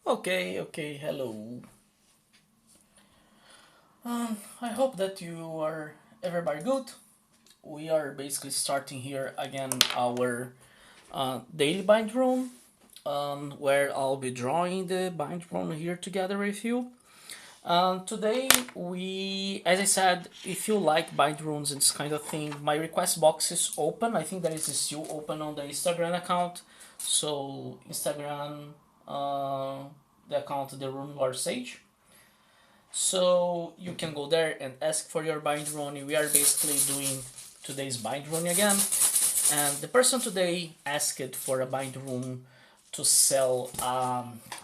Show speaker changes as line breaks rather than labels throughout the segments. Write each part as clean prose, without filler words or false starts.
Okay, hello. I hope that you are everybody good. We are basically starting here again our daily bind room, where I'll be drawing the bind room here together with you. Today as I said, if you like bind runes and this kind of thing, my request box is open. I think that is still open on the Instagram account. So Instagram, the account the Rune Lord Sage. So you can go there and ask for your bind rune. We are basically doing today's bind rune again. And the person today asked for a bind rune to sell,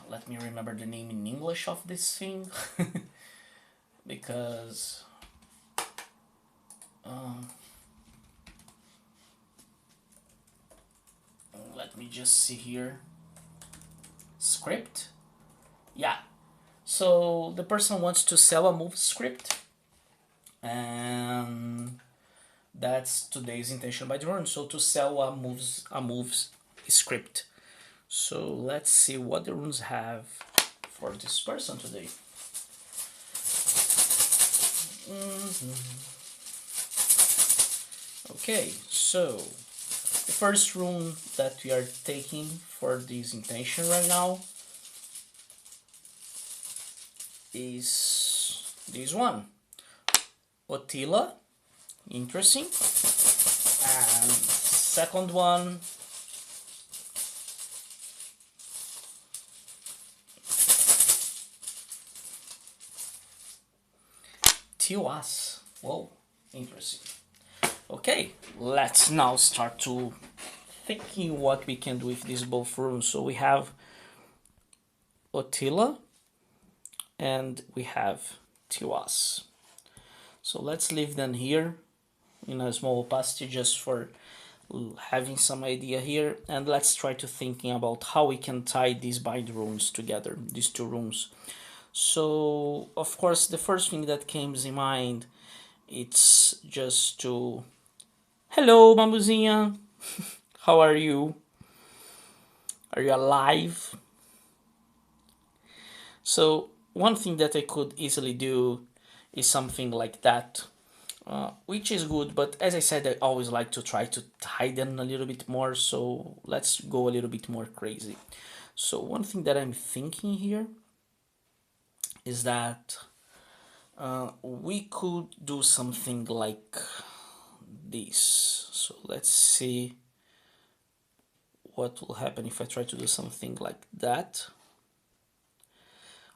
let me remember the name in English of this thing. Because, um, let me just see here. Script? Yeah. So the person wants to sell a move script. And that's today's intention by drone. So to sell a moves script. So let's see what the runes have for this person today. Okay, so the first rune that we are taking for this intention right now is this one, Otila. Interesting. And second one, Tiwas. Whoa, interesting. Okay, let's now start to thinking what we can do with these both runes. So we have Otila and we have Tiwas. So let's leave them here in a small opacity just for having some idea here, and let's try to thinking about how we can tie these bind runes together, these two runes. So of course the first thing that comes in mind, it's just to hello Mamuzinha, how are you alive? So one thing that I could easily do is something like that, which is good, but as I said, I always like to try to tie them a little bit more, so let's go a little bit more crazy. So one thing that I'm thinking here is that we could do something like this. So let's see what will happen if I try to do something like that.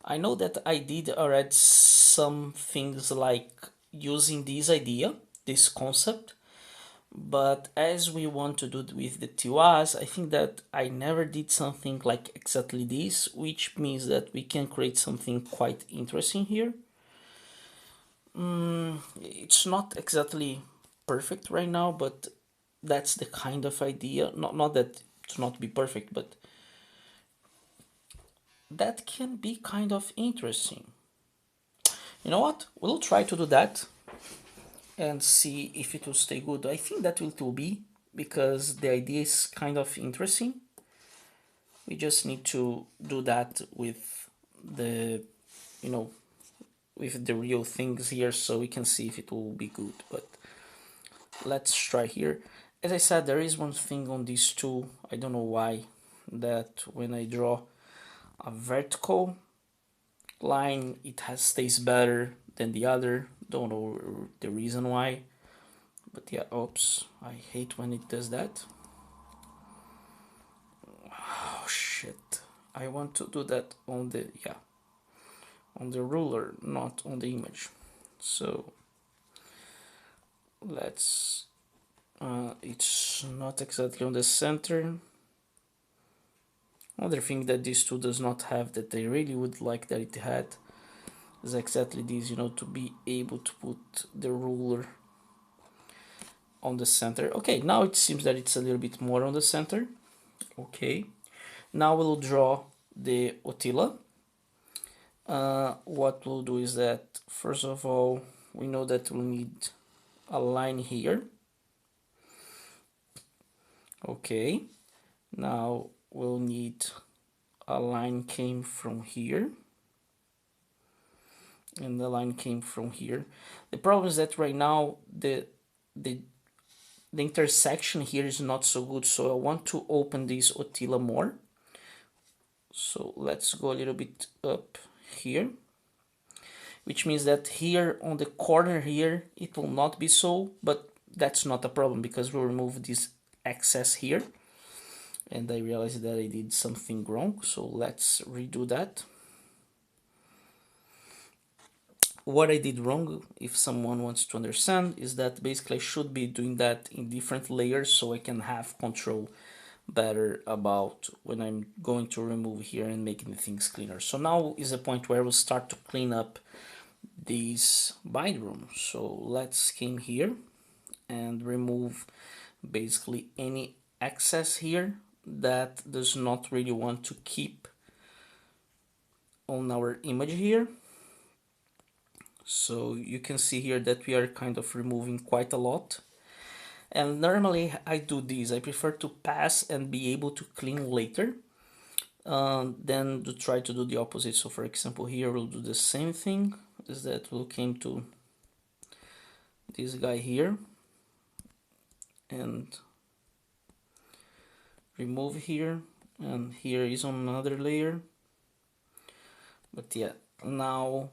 I know that I did already some things like using this idea, this concept, but as we want to do it with the tiwas, I think that I never did something like exactly this, which means that we can create something quite interesting here. It's not exactly perfect right now, but that's the kind of idea. Not that to not be perfect, but that can be kind of interesting. You know what? We'll try to do that and see if it will stay good. I think that will be because the idea is kind of interesting. We just need to do that with the, you know, with the real things here so we can see if it will be good. But let's try here. As I said, there is one thing on these two, I don't know why, that when I draw a vertical line, it stays better than the other. Don't know the reason why, but yeah, oops, I hate when it does that. Oh shit, I want to do that on the, yeah, on the ruler, not on the image. So let's, it's not exactly on the center. Another thing that this tool does not have that I really would like that it had is exactly this, to be able to put the ruler on the center. Okay, now it seems that it's a little bit more on the center. Okay, now we'll draw the Otila. What we'll do is that, first of all, we know that we'll need a line here. Okay, now we'll need a line came from here, and the line came from here. The problem is that right now the intersection here is not so good, so I want to open this Otila more. So let's go a little bit up here, which means that here on the corner here it will not be so, but that's not a problem because we'll remove this excess here. And I realized that I did something wrong, so let's redo that. What I did wrong, if someone wants to understand, is that basically I should be doing that in different layers so I can have control better about when I'm going to remove here and making things cleaner. So now is the point where we'll start to clean up these bindrune. So let's come here and remove basically any excess here that does not really want to keep on our image here. So you can see here that we are kind of removing quite a lot. And normally I do this, I prefer to pass and be able to clean later than to try to do the opposite. So for example here we'll do the same thing, is that we'll come to this guy here and remove here, and here is on another layer. But yeah, now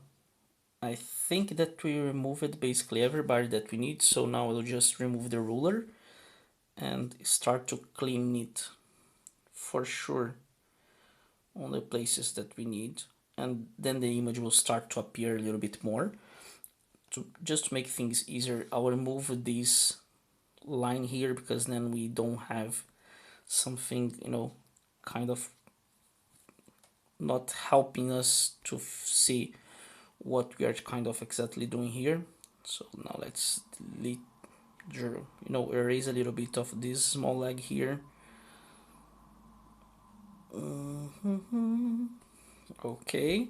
I think that we removed basically everybody that we need, so now we'll just remove the ruler and start to clean it for sure on the places that we need, and then the image will start to appear a little bit more. To just make things easier, I'll remove this line here because then we don't have something, you know, kind of not helping us to see what we are kind of exactly doing here. So now let's delete, you know, erase a little bit of this small leg here. Okay,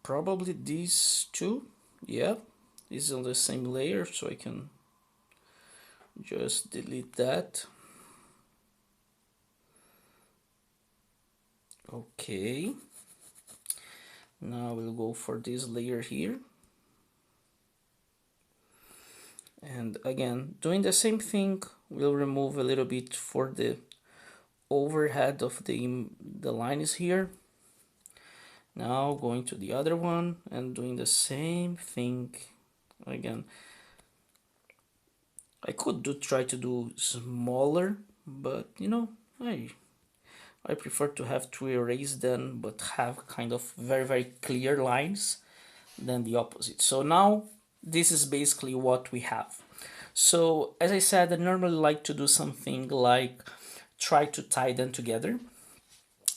probably these two. Yeah, this is on the same layer, so I can just delete that. Okay, now we'll go for this layer here, and again doing the same thing, we'll remove a little bit for the overhead of the lines here. Now going to the other one and doing the same thing again. I could try to do smaller, but you know, I prefer to have to erase them but have kind of very clear lines than the opposite. So now this is basically what we have. So as I said, I normally like to do something like try to tie them together.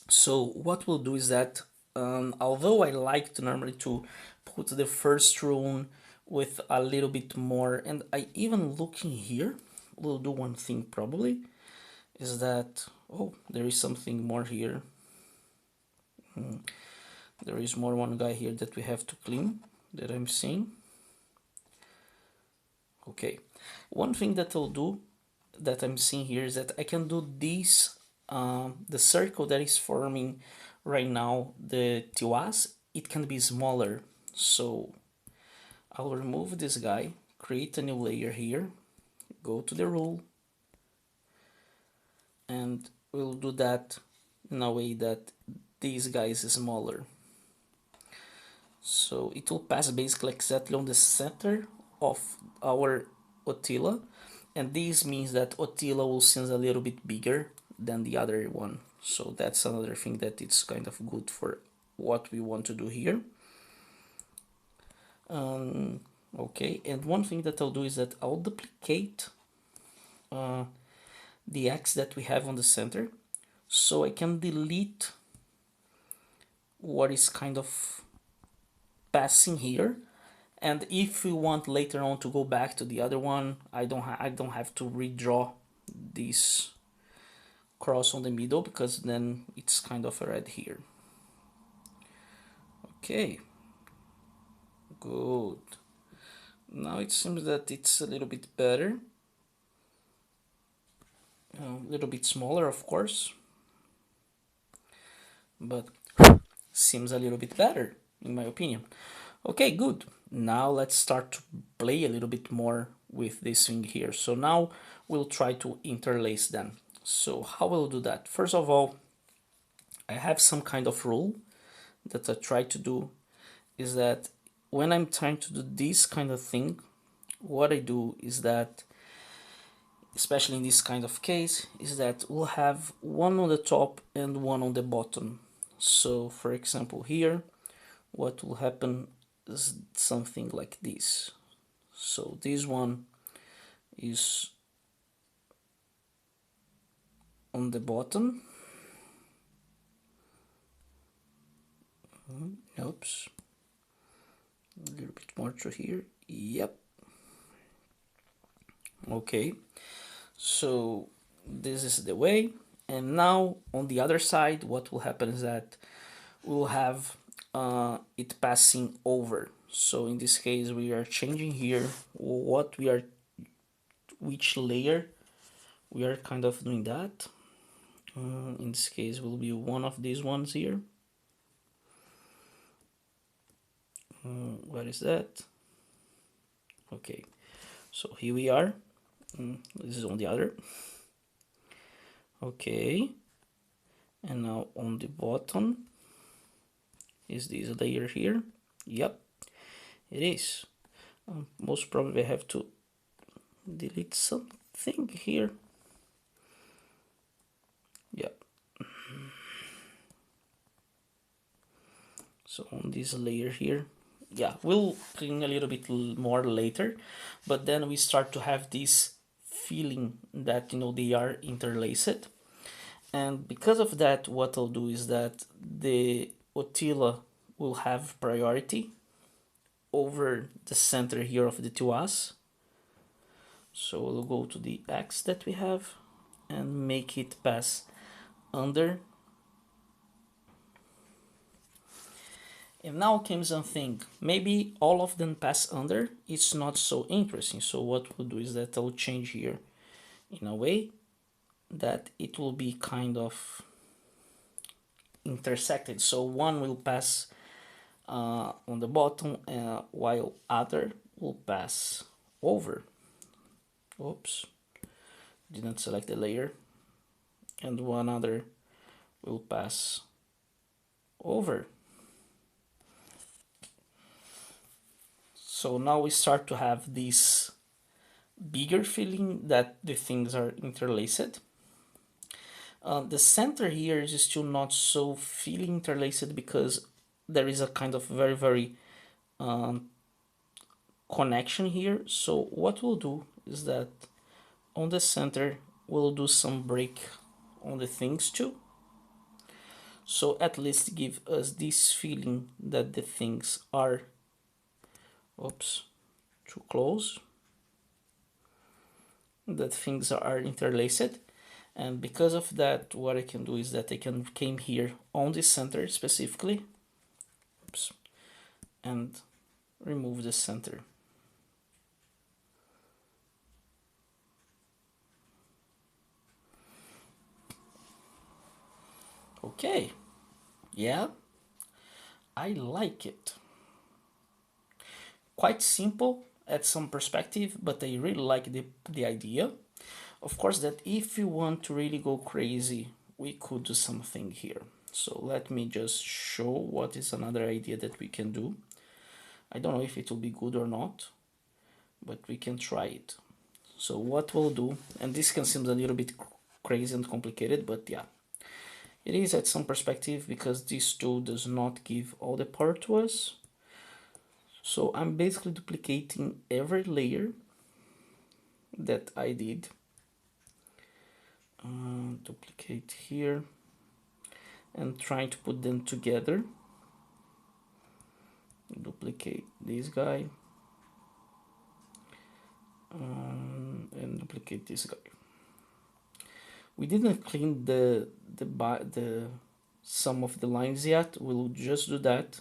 So what we'll do is that although I like to normally to put the first rune with a little bit more, and I even looking here, we'll do one thing probably, is that, oh, there is something more here. There is more one guy here that we have to clean that I'm seeing. Okay, one thing that I'll do that I'm seeing here is that I can do this, the circle that is forming right now, the tiwas, it can be smaller. So I'll remove this guy, create a new layer here, go to the rule, and we'll do that in a way that this guy is smaller. So it will pass basically exactly on the center of our Otila, and this means that Otila will seem a little bit bigger than the other one. So that's another thing that it's kind of good for what we want to do here. Okay, and one thing that I'll do is that I'll duplicate the X that we have on the center, so I can delete what is kind of passing here. And if we want later on to go back to the other one, I don't have to redraw this cross on the middle, because then it's kind of red here. Okay, good. Now it seems that it's a little bit better, a little bit smaller, of course. but seems a little bit better in my opinion. Okay, good. Now let's start to play a little bit more with this thing here. So now we'll try to interlace them. So how we'll do that? First of all, I have some kind of rule that I try to do, is that when I'm trying to do this kind of thing, what I do is that, especially in this kind of case, is that we'll have one on the top and one on the bottom. So for example here, what will happen is something like this. So this one is on the bottom. Oops, a little bit more to here. Yep. Okay, so this is the way. And now on the other side, what will happen is that we'll have it passing over. So in this case, we are changing here which layer we are kind of doing that. In this case, will be one of these ones here. What is that? Okay, so here we are. This is on the other. Okay, and now on the bottom is this layer here. Yep, it is. Most probably I have to delete something here. Yep. So on this layer here, yeah, we'll clean a little bit more later, but then we start to have this feeling that, you know, they are interlaced. And because of that, what I'll do is that the Otila will have priority over the center here of the tuas. So we'll go to the X that we have and make it pass under. And now comes something, maybe all of them pass under, it's not so interesting. So what we'll do is that I'll change here in a way that it will be kind of intersected. So one will pass on the bottom while other will pass over. Oops, didn't select the layer. And one other will pass over. So now we start to have this bigger feeling that the things are interlaced. The center here is still not so feeling interlaced because there is a kind of very connection here. So what we'll do is that on the center we'll do some break on the things too. So at least give us this feeling that the things are, oops, too close, that things are interlaced. And because of that, what I can do is that I can came here on the center specifically, oops, and remove the center. Okay, yeah, I like it. Quite simple at some perspective, but I really like the idea. Of course, that if you want to really go crazy, we could do something here. So let me just show what is another idea that we can do. I don't know if it will be good or not, but we can try it. So what we'll do, and this can seem a little bit crazy and complicated, but yeah, it is at some perspective because this tool does not give all the power to us. So I'm basically duplicating every layer that I did. Duplicate here and trying to put them together. Duplicate this guy and duplicate this guy. We didn't clean the some of the lines yet. We'll just do that,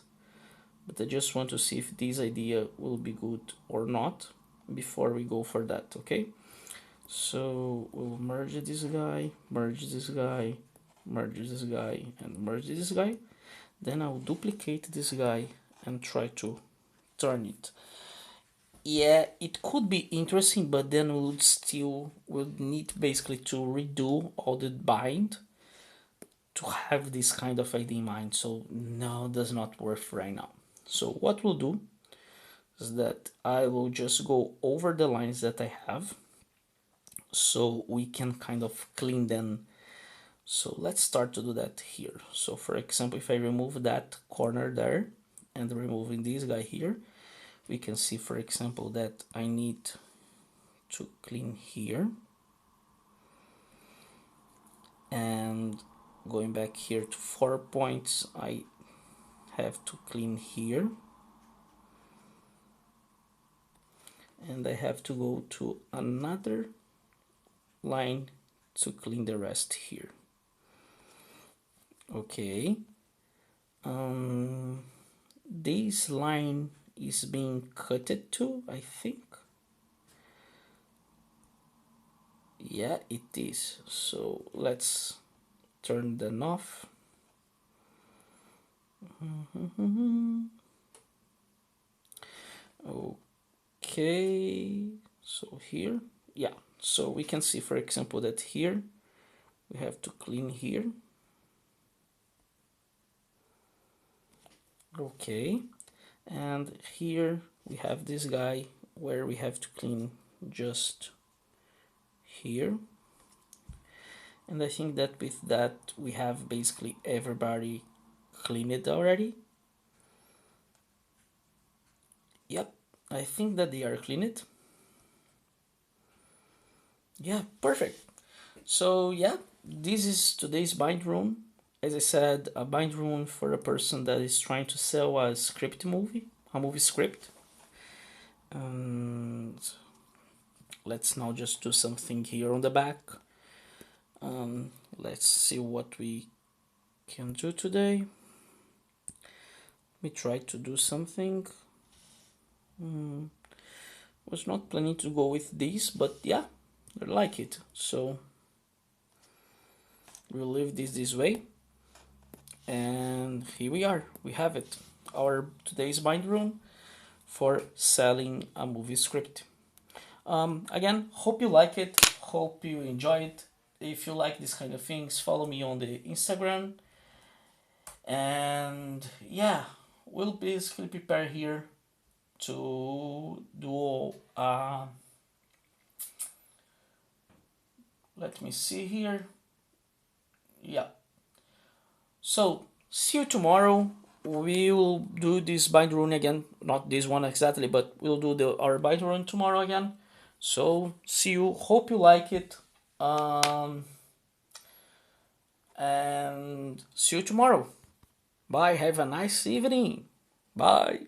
but I just want to see if this idea will be good or not before we go for that. Okay, so we'll merge this guy, merge this guy and merge this guy. Then I'll duplicate this guy and try to turn it. Yeah, it could be interesting, but then would need basically to redo all the bind to have this kind of idea in mind. So no, does not work right now. So what we'll do is that I will just go over the lines that I have so we can kind of clean them. So let's start to do that here. So for example, if I remove that corner there and removing this guy here, we can see, for example, that I need to clean here, and going back here to 4 points, I have to clean here, and I have to go to another line to clean the rest here. Okay, this line is being cutted too, I think. Yeah, it is. So let's turn them off. Okay, so here, yeah, so we can see, for example, that here we have to clean here. Okay, and here we have this guy where we have to clean just here. And I think that with that we have basically everybody cleaned already. Yep, I think that they are cleaned. Yeah, perfect. So yeah, this is today's bind rune. As I said, a bind rune for a person that is trying to sell a script movie, a movie script. And let's now just do something here on the back. Let's see what we can do today. We try to do something. Was not planning to go with this, but yeah, I like it. So we'll leave this way. And here we are. We have it. Our today's bind rune for selling a movie script. Again, hope you like it. Hope you enjoy it. If you like this kind of things, follow me on the Instagram. And yeah, we'll basically prepare here to do let me see here. Yeah, so see you tomorrow. We will do this bind rune again, not this one exactly, but we'll do our bind rune tomorrow again. So see you, hope you like it, and see you tomorrow. Bye, have a nice evening. Bye.